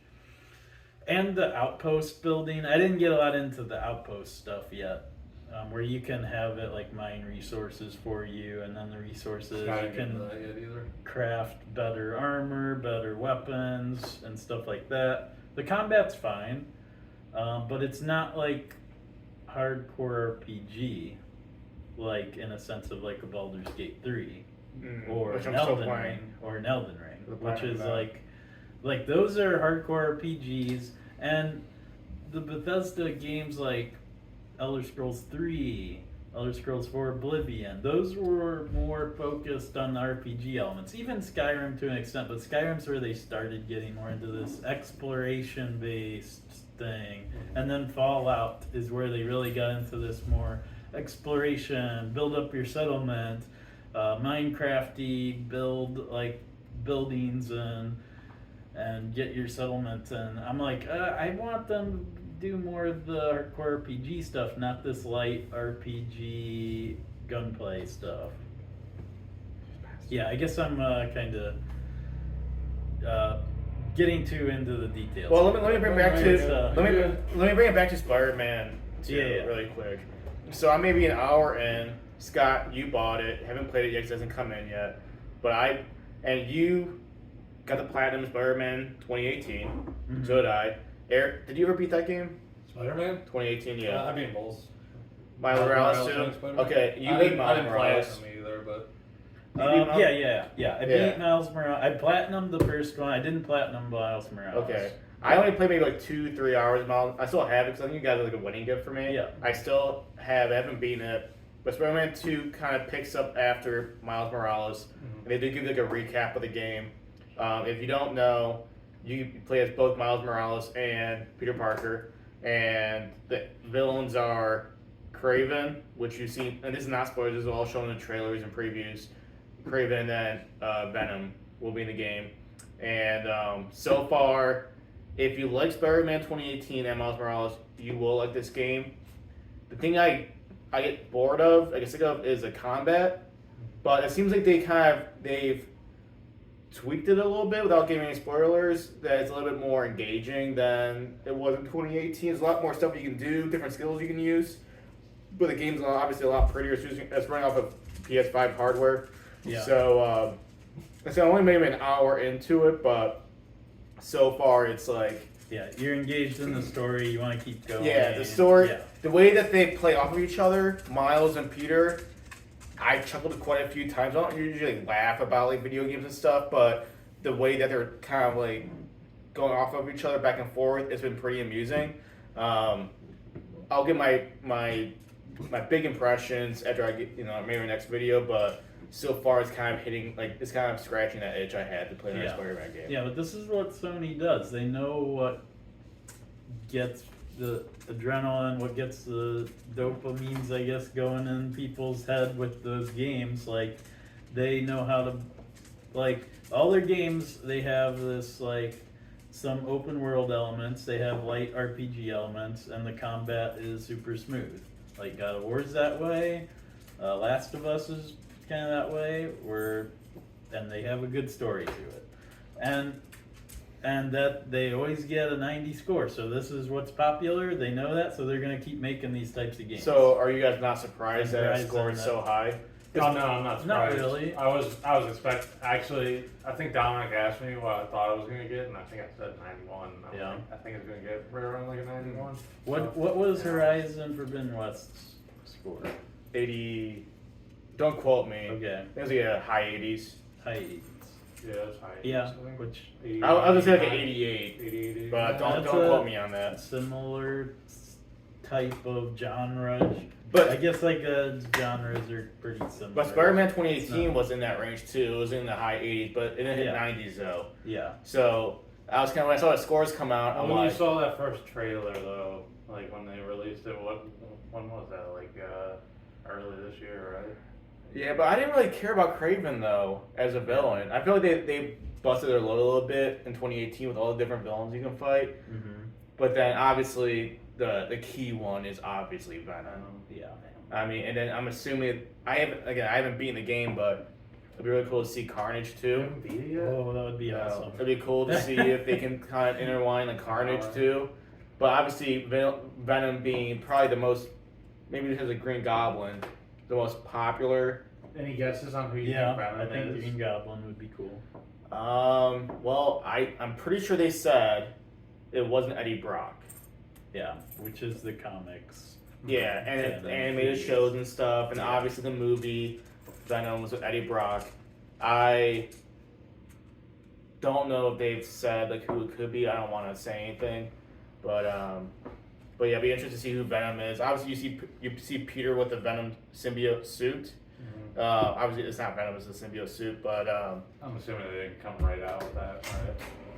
And the outpost building. I didn't get a lot into the outpost stuff yet. Where you can have it like mine resources for you, and then the resources I you didn't get into can that yet either. craft better armor, better weapons, and stuff like that. The combat's fine, but it's not like hardcore RPG, like in a sense of like a Baldur's Gate 3 or which an I'm still Elden playing. Ring or an Elden Ring, The which platinum is that. like those are hardcore RPGs, and the Bethesda games like Elder Scrolls 3, Elder Scrolls 4 Oblivion, those were more focused on the RPG elements. Even Skyrim to an extent, but Skyrim's where they started getting more into this exploration based thing. And then Fallout is where they really got into this more exploration, build up your settlement, Minecrafty, build like buildings and get your settlement. And I'm like, I want them to do more of the hardcore RPG stuff, not this light RPG gunplay stuff. Yeah, I guess I'm kind of getting too into the details. Well, let me bring back to Let let me bring it back to Spider-Man too, Yeah. really quick. So I'm maybe an hour in. Scott, you bought it. Haven't played it yet 'cause it hasn't come in yet. But you got the platinum Spider-Man 2018. Mhm. So did I. Eric, did you ever beat that game? Spider-Man? 2018, yeah. I beat both. Miles Miles Morales Morales too. and Spider-Man. Okay, you I beat didn't Miles play Morales. them either, but Yeah. I Yeah. beat Miles Morales. I platinumed the first one. I didn't platinum Miles Morales. Okay. I only played maybe like 2-3 hours of Miles. I still have it because I think you guys are like a winning gift for me. Yeah. I still have it. I haven't beaten it. But Spider-Man 2 kind of picks up after Miles Morales. And they do give like a recap of the game. If you don't know, you play as both Miles Morales and Peter Parker. And the villains are Kraven, which you've seen, and this is not spoilers, this is all shown in the trailers and previews. Kraven and then Venom will be in the game. And so far, if you like Spider-Man 2018 and Miles Morales, you will like this game. The thing I get bored of, I get sick of, is the combat. But it seems like they've tweaked it a little bit without giving any spoilers. That it's a little bit more engaging than it was in 2018. There's a lot more stuff you can do, different skills you can use. But the game's obviously a lot prettier. It's running off of PS5 hardware. Yeah. So it's only maybe an hour into it, but so far it's like, Yeah, you're engaged in the story. You want to keep going. yeah, the story, Yeah. the way that they play off of each other, Miles and Peter, I chuckled quite a few times. I don't usually laugh about like video games and stuff, but the way that they're kind of like going off of each other back and forth, it's been pretty amusing. I'll get my big impressions after I get maybe my next video, but so far it's kind of scratching that itch I had to play the next Spider-Man game. Yeah, but this is what Sony does. They know what gets the adrenaline, what gets the dopamines, I guess, going in people's head with those games. Like, they know how to, like, all their games, they have this, like, some open world elements, they have light RPG elements, and the combat is super smooth. Like, God of War's that way, Last of Us is kind of that way, and they have a good story to it. And that they always get a 90 score, so this is what's popular, they know that, so they're going to keep making these types of games. So are you guys not surprised that I scored so high? Oh, no, I'm not surprised. Not really. I was expecting. Actually, I think Dominic asked me what I thought I was gonna get, and I think I said 91. Yeah. I think it's gonna get right around like a 91. What was Horizon Forbidden West's score? 80. Don't quote me. Okay, It was like a high 80s. high 80s. Yeah, it's high. Yeah, I think. which 80, I was gonna say like an 89, 88, 88. but don't That's quote me on that. similar type of genre. But- I guess like genres are pretty similar. But Spider-Man It's 2018 not- was in that range too. It was in the high 80s, but it didn't hit Yeah. 90s though. Yeah. So I was when I saw the scores come out, I'm When like, you saw that first trailer though, like when they released it, when was that? Like early this year, right? yeah, but I didn't really care about Kraven though as a villain. I feel like they busted their load a little bit in 2018 with all the different villains you can fight. Mm-hmm. But then obviously the key one is obviously Venom. Yeah. I mean, and then I'm assuming I haven't beaten the game, but It'd be really cool to see Carnage too. Haven't beat it yet? Oh, that would be awesome. It'd be cool to see if they can kind of intertwine the Carnage too. But obviously, Venom being probably the most, maybe because of Green Goblin, the most popular. Any guesses on who you Yeah, think I Venom think is? Green Goblin would be cool. Well, I'm pretty sure they said it wasn't Eddie Brock. Yeah, which is the comics. Yeah, and Yeah, animated shows and stuff, and obviously the movie Venom was with Eddie Brock. I don't know if they've said like who it could be. I don't want to say anything, but yeah, it'd be interesting to see who Venom is. Obviously, you see Peter with the Venom symbiote suit. Mhm. Obviously, it's not Venom; it's the symbiote suit. But I'm assuming they didn't come right out with that. Right?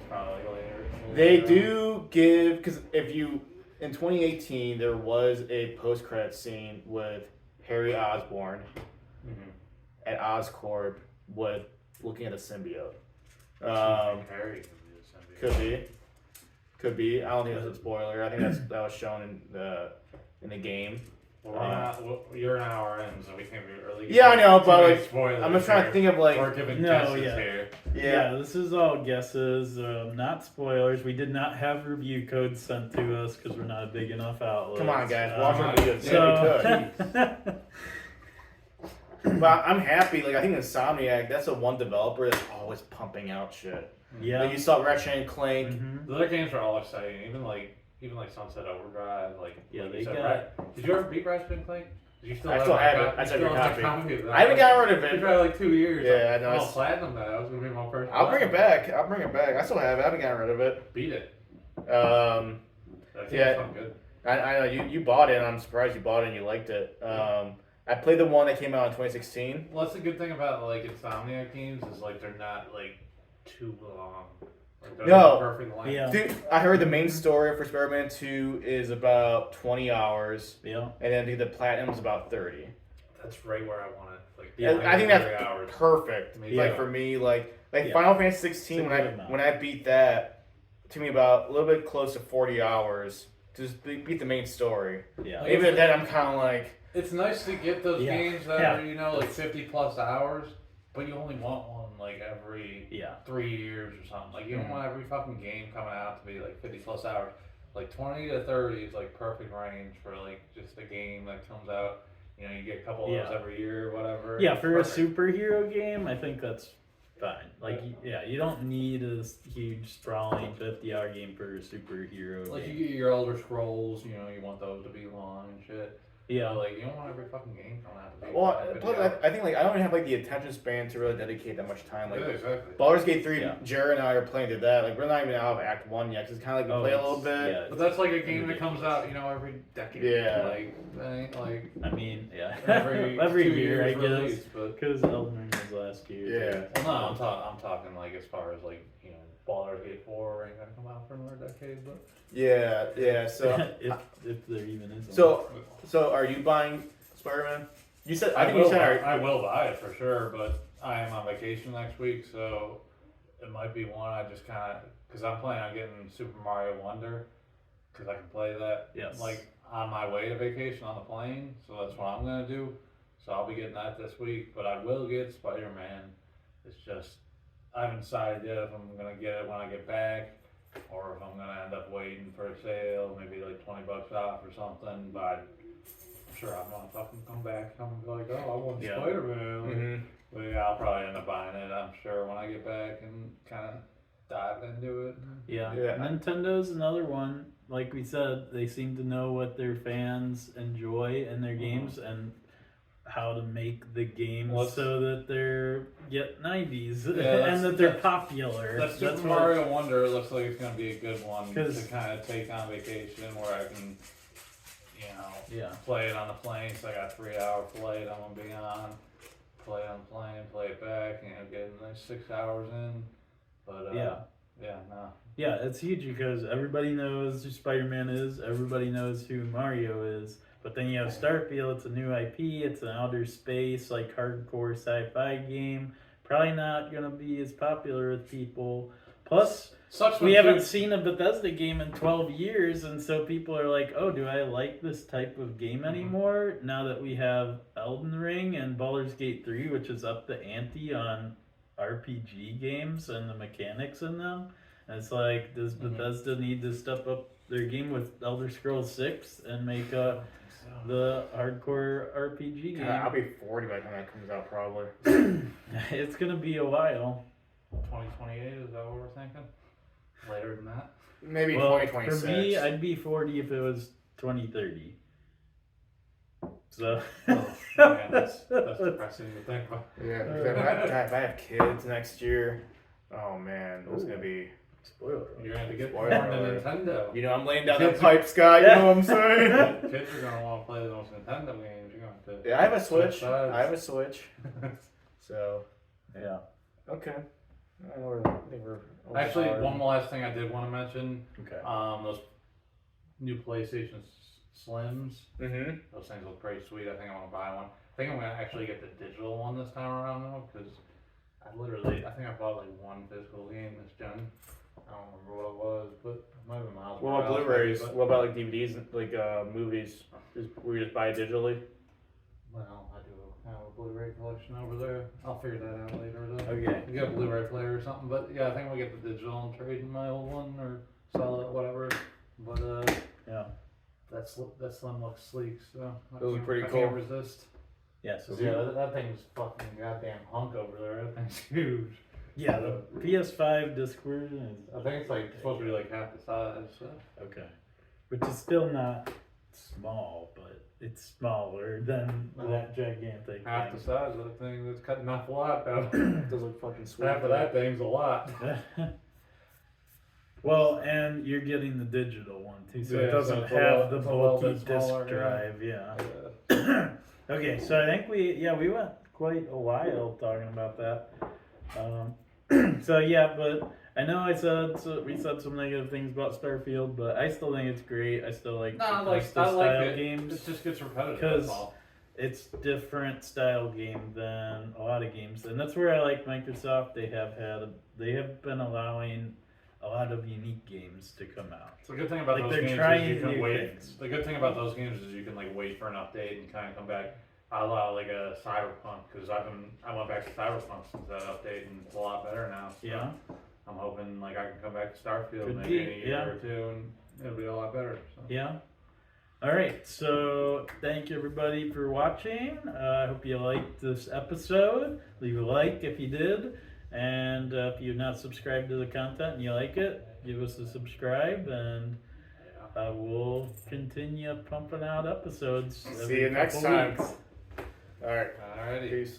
Probably later. they do give, because if you in 2018 there was a post-credit scene with Harry Osborn Mm-hmm. at Oscorp with looking at a symbiote. Harry can be a symbiote. Could be. I don't think that's a spoiler. I think that was shown in the game. You're an hour in, so we can't really. Yeah, I know, but like, like, spoilers I'm just trying to think of like, We're giving No, guesses yeah. here. Yeah, this is all guesses, not spoilers. We did not have review codes sent to us because we're not a big enough outlet. Come on, guys, watch our videos. So, Yeah, we could. But I'm happy. Like, I think Insomniac, that's the one developer that's always pumping out shit. yeah. Like, you saw Ratchet and Clank. Mhm. The other games are all exciting. Even like Sunset Overdrive. Yeah, like they you said, got- Did you ever beat Ratchet and Clank? Did you still I still that have it. copy? I You still still have have the that copy. of that? I haven't got rid of It it. tried like 2 years. Yeah, I know. Oh, platinum that. That was gonna be my first. I'll bring it platinum. back. I still have it. I haven't gotten rid of it. Beat it. Um, That Yeah. game's fun good. I know you bought it, and I'm surprised you bought it and you liked it. I played the one that came out in 2016. Well, that's the good thing about like Insomniac games is like they're not like too long. Like, they're No. the perfect length. Yeah. Dude, I heard the main story for Spider-Man 2 is about 20 hours, Yeah. and then the platinum is about 30. That's right where I want it. Like, And I think 3 that's hours. perfect. Me Like too. for me, like Yeah. Final Fantasy 16 It's a good amount. when I beat that, it took me about a little bit close to 40 hours to just beat the main story. Yeah. Like, Even then, I'm kind of like, It's nice to get those Yeah. games that Yeah. are like 50+ hours, but you only want one like every Yeah. 3 years or something. Like you don't want every fucking game coming out to be like 50+ hours. Like 20 to 30 is like perfect range for like just a game that comes out. You know, you get a couple of those Yeah. every year or whatever. Yeah, It's for perfect. a superhero game, I think that's fine. Like, yeah, you don't need a huge, sprawling 50-hour game for a superhero Like you game. get your Elder Scrolls, you know, you want those to be long and shit. Yeah. Like you don't want every fucking game coming out to be. well, fucking plus 50 hours. I think like I don't have like the attention span to really dedicate that much time. Like Yeah, exactly. Baldur's Gate 3, Yeah. Jared and I are playing through that. Like we're not even out of Act 1 yet. 'Cause it's kind of like we play a little bit. Yeah, But that's like a game that comes out, you know, every decade. Yeah. Like, that ain't like I mean, yeah. every, 2 year, I years guess. release, but Because Elden Ring was last year. Yeah. well, no, I'm talking like as far as like you know, Baldur's Gate 4 ain't gonna come out for another decade, but Yeah. So if there even is one. so are you buying Spider-Man? You said I think you said I will buy it for sure, but I am on vacation next week, so it might be one I just kind of because I'm planning on getting Super Mario Wonder because I can play that Yes. like on my way to vacation on the plane, so that's what I'm gonna do. So I'll be getting that this week, but I will get Spider-Man. It's just I haven't decided yet if I'm gonna get it when I get back or if I'm gonna end up waiting for a sale, maybe like $20 off or something. But I'm sure I'm gonna fucking come back. I'm gonna be like, oh, I want Yeah. Spider-Man. Mhm. But yeah, I'll probably end up buying it. I'm sure when I get back and kind of dive into it. Yeah. Yeah. Nintendo's another one. Like we said, they seem to know what their fans enjoy in their games and how to make the games Well, so that they're get 90s Yeah, and that they're popular. That Super what- Mario Wonder looks like it's gonna be a good one 'Cause- to kind of take on vacation where I can, you know, Yeah. play it on the plane. So I got a 3-hour flight I'm gonna be on. Play it on the plane, play it back, you know, get a nice 6 hours in. But Yeah. no. Yeah, it's huge because everybody knows who Spider-Man is, everybody knows who Mario is, but then you have Starfield, it's a new IP, it's an outer space, like hardcore sci-fi game, probably not gonna be as popular with people, Plus, Sucks we when haven't two- seen a Bethesda game in 12 years, and so people are like, oh, do I like this type of game anymore? Now that we have Elden Ring and Baldur's Gate 3, which is up the ante on RPG games and the mechanics in them. And it's like, does Bethesda need to step up their game with Elder Scrolls 6 and make the hardcore RPG game? I'll be 40 by the time that comes out, probably. It's going to be a while. 2028, is that what we're thinking? Later than that? Maybe Well, 2026. for me, I'd be 40 if it was 2030. So. Oh, man, that's depressing to think about. Yeah, because if I have kids next year, oh man, it's gonna be. Spoiler. You're gonna have to get Spoiler one to alert. Nintendo. You know, I'm laying down Kids the pipe, Scott. You know what I'm saying? Kids are gonna want to play those Nintendo games. You're gonna have to. Yeah, I have a Switch. sides. I have a Switch. So, Yeah. okay. I think we're Actually, one last thing I did want to mention. Okay. Those new PlayStation Slims. Mm-hmm. Those things look pretty sweet. I think I'm gonna buy one. I think I'm gonna actually get the digital one this time around though, because I think I bought like one physical game this gen. I don't remember what it was, but it might have been Miles What about Morales, Blu-rays? maybe, but- What about like DVDs, like movies? We just buy it digitally? Well, I do have a Blu-ray collection over there. I'll figure that out later though. Okay. You got a Blu-ray player or something, but yeah, I think we'll get the digital and trade in my old one or sell it, whatever. But Yeah. that Slim looks sleek, so Those are pretty I cool. can't resist. Yes. Yeah, that thing's fucking goddamn hunk over there. That thing's huge. Yeah, the PS5 disc version is I think it's like supposed to be like half the size. So. okay, which is still not small, but it's smaller than that gigantic Half the thing. size of that thing. That's cutting off a lot though. It does look fucking sweet. Half of that thing's a lot. Well, and you're getting the digital one too, so Yeah, it doesn't so it's have the it's a little bulky bit disk smaller, drive. Yeah. Okay, so I think we went quite a while talking about that. So yeah, but I know we said some negative things about Starfield, but I still think it's great. I still like Bethesda style it. games. It just gets repetitive. Because That's all. it's different style game than a lot of games, and that's where I like Microsoft. They have been allowing a lot of unique games to come out. So the good thing about Like, those they're games is trying you can new wait. things. The good thing about those games is you can like wait for an update and kind of come back. I allow like a Cyberpunk because I went back to Cyberpunk since that update and it's a lot better now. So Yeah. I'm hoping like I can come back to Starfield Could maybe be, in a year yeah. or two and it'll be a lot better. So. Yeah. All right. So thank you everybody for watching. I hope you liked this episode. Leave a like if you did, and if you're not subscribed to the content and you like it, give us a subscribe, and we'll continue pumping out episodes. See you next couple time. weeks. All right. Alrighty. Peace.